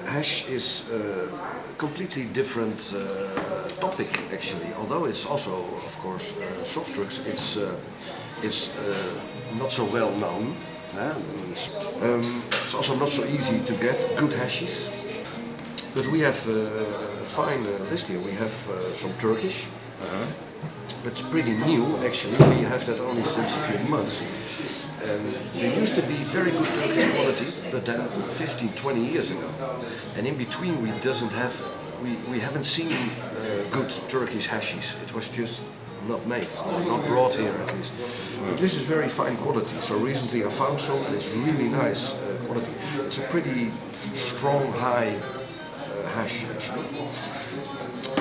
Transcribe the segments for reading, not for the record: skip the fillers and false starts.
Hash is a completely different topic actually. Although it's also, of course, soft drugs. It's not so well known. It's also not so easy to get good hashies. But we have a fine list here. We have some Turkish. That's pretty new actually. We have that only since a few months. There used to be very good Turkish quality, but then 15, 20 years ago. And in between we haven't seen good Turkish hashies. It was just not made, not brought here at least. But this is very fine quality. So recently I found some and it's really nice quality. It's a pretty strong, high hash actually.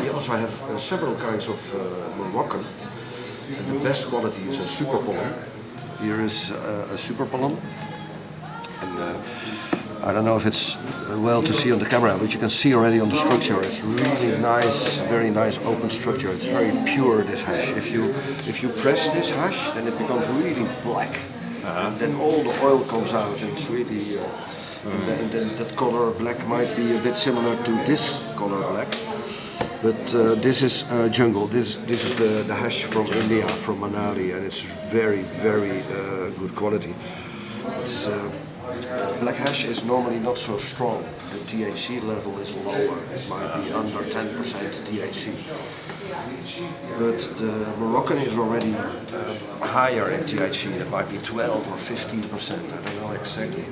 We also have several kinds of Morrocan. And the best quality is a super pollen. Here is a super pollen. And I don't know if it's well to see on the camera, but you can see already on the structure. It's really nice, very nice open structure. It's very pure, this hash. If you press this hash, then it becomes really black. And then all the oil comes out and it's really and then that color black might be a bit similar to this color black. But this is jungle. This is the hash from India, from Manali, and it's very, very good quality. Black hash is normally not so strong. The THC level is lower. It might be under 10% THC. But the Morrocan is already higher in THC. It might be 12 or 15%. I don't know exactly.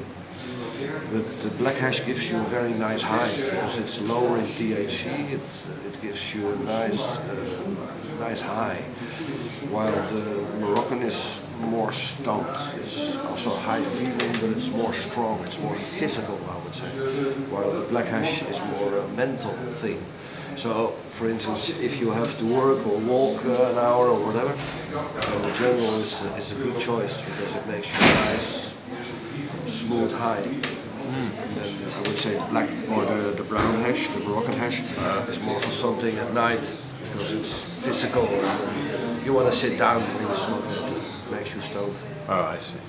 But the black hash gives you a very nice high because it's lower in THC. It gives you a nice high, while the Morrocan is more stoned. It's also high feeling, but it's more strong. It's more physical, I would say. While the black hash is more a mental thing. So, for instance, if you have to work or walk an hour or whatever, the jungle is a good choice because it makes you nice, smooth high. And I would say the black or the brown hash, the Morrocan hash, is more for something at night because it's physical. And you want to sit down when you smoke it. It makes you stoned. Oh, I see.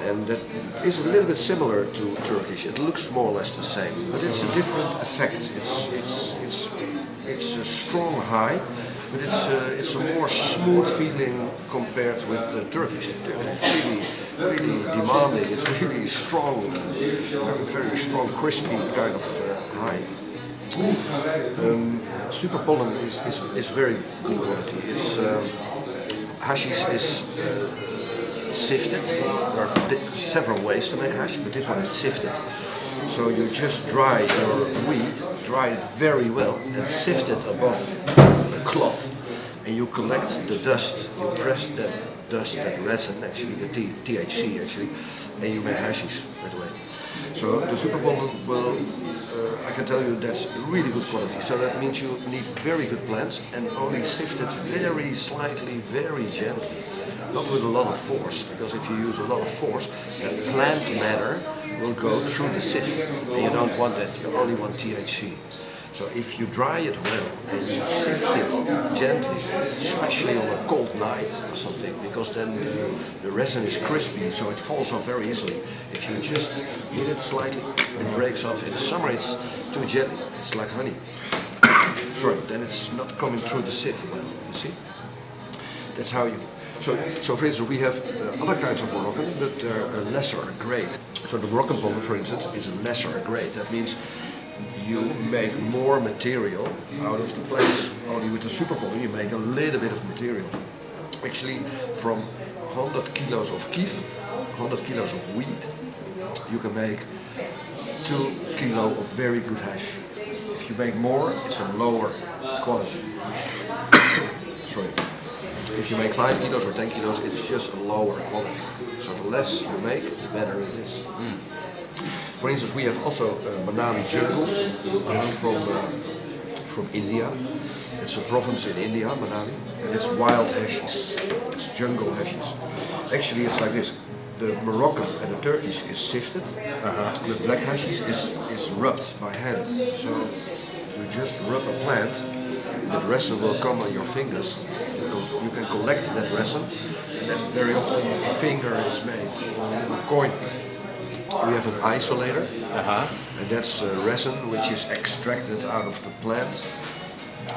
And that is a little bit similar to Turkish. It looks more or less the same, but it's a different effect. It's a strong high, but it's a more smooth feeling compared with the Turkish. The Turkish is really demanding. It's really strong, very, very strong, crispy kind of high. Super pollen is very good quality. Hashish is sifted. There are several ways to make hash, but this one is sifted. So you just dry your weed, dry it very well, and sift it above a cloth, and you collect the dust. You press that dust, that resin, actually the THC actually, and you make hashish right away. So the super pollen will, I can tell you that's really good quality. So that means you need very good plants and only sift it very slightly, very gently. Not with a lot of force, because if you use a lot of force, that plant matter will go through the sieve, and you don't want that, you only want THC. So if you dry it well and you sift it gently, especially on a cold night or something, because then the resin is crispy, so it falls off very easily. If you just hit it slightly, it breaks off. In the summer it's too jelly, it's like honey. Sorry, then it's not coming through the sieve well, you see? That's how you... So for instance, we have other kinds of Morrocan, but they're a lesser grade. So the Morrocan pollen, for instance, is a lesser grade. That means you make more material out of the plants. Only with the super pollen you make a little bit of material. Actually, from 100 kilos of kief, 100 kilos of weed, you can make 2 kilos of very good hash. If you make more, it's a lower quality. Sorry. If you make 5 kilos or 10 kilos, it's just a lower quality. So the less you make, the better it is. For instance, we have also Manali jungle from India. It's a province in India, Manali, and it's wild hashish. It's jungle hashish. Actually, it's like this. The Morrocan and the Turkish is sifted. The black hashish is rubbed by hand. So you just rub a plant, and that resin will come on your fingers. You can collect that resin, and then very often a finger is made, or a coin. We have an isolator, Uh-huh. and that's resin which is extracted out of the plant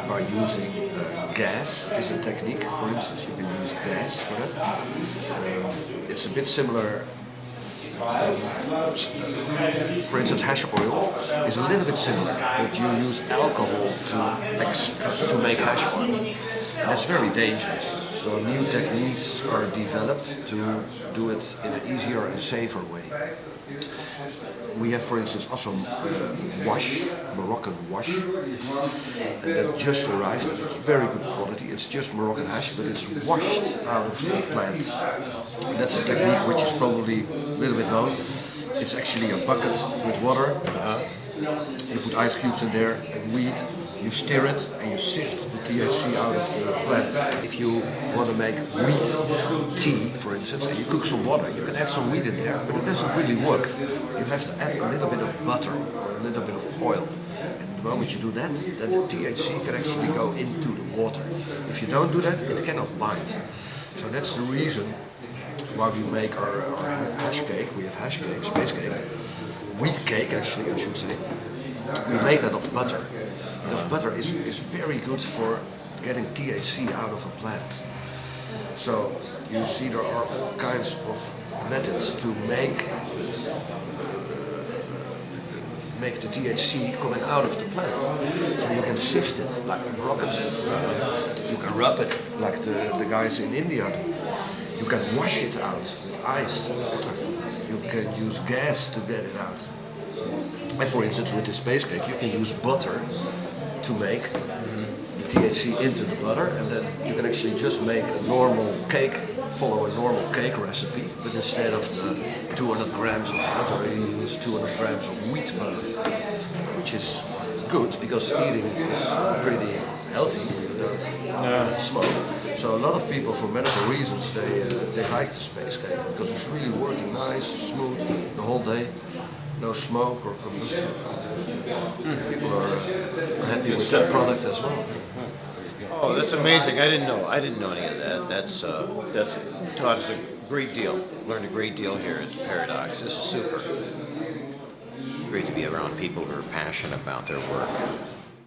by using gas. Is a technique, for instance. You can use gas for that. It's a bit similar. For instance, hash oil is a little bit similar, but you use alcohol to make hash oil. And that's very dangerous. So new techniques are developed to do it in an easier and safer way. We have, for instance, also wash, Moroccan wash, and that just arrived. It's very good quality. It's just Moroccan hash, but it's washed out of the plant. And that's a technique which is probably a little bit known. It's actually a bucket with water. You put ice cubes in there and weed. You stir it and you sift the THC out of the plant. If you want to make wheat tea, for instance, and you cook some water, you can add some wheat in there, but it doesn't really work. You have to add a little bit of butter or a little bit of oil. And the moment you do that, then the THC can actually go into the water. If you don't do that, it cannot bind. So that's the reason why we make our hash cake. We have hash cake, space cake, wheat cake actually, I should say. We make that of butter. Because butter is very good for getting THC out of a plant. So you see there are all kinds of methods to make the THC coming out of the plant. So you can sift it like the Moroccans do. You can rub it like the guys in India do. You can wash it out with ice and water. You can use gas to get it out. And for instance, with the space cake, you can use butter to make the THC into the butter, and then you can actually just make a normal cake, follow a normal cake recipe, but instead of the 200 grams of butter, you use 200 grams of wheat butter, which is good because eating is pretty healthy. You don't smoke. So a lot of people, for medical reasons, they like the space cake because it's really working nice, smooth the whole day. No smoke or combustion. People are happy with that product as well. Oh, that's amazing. I didn't know. I didn't know any of that. That's taught us a great deal. Learned a great deal here at the Paradox. This is super. Great to be around people who are passionate about their work.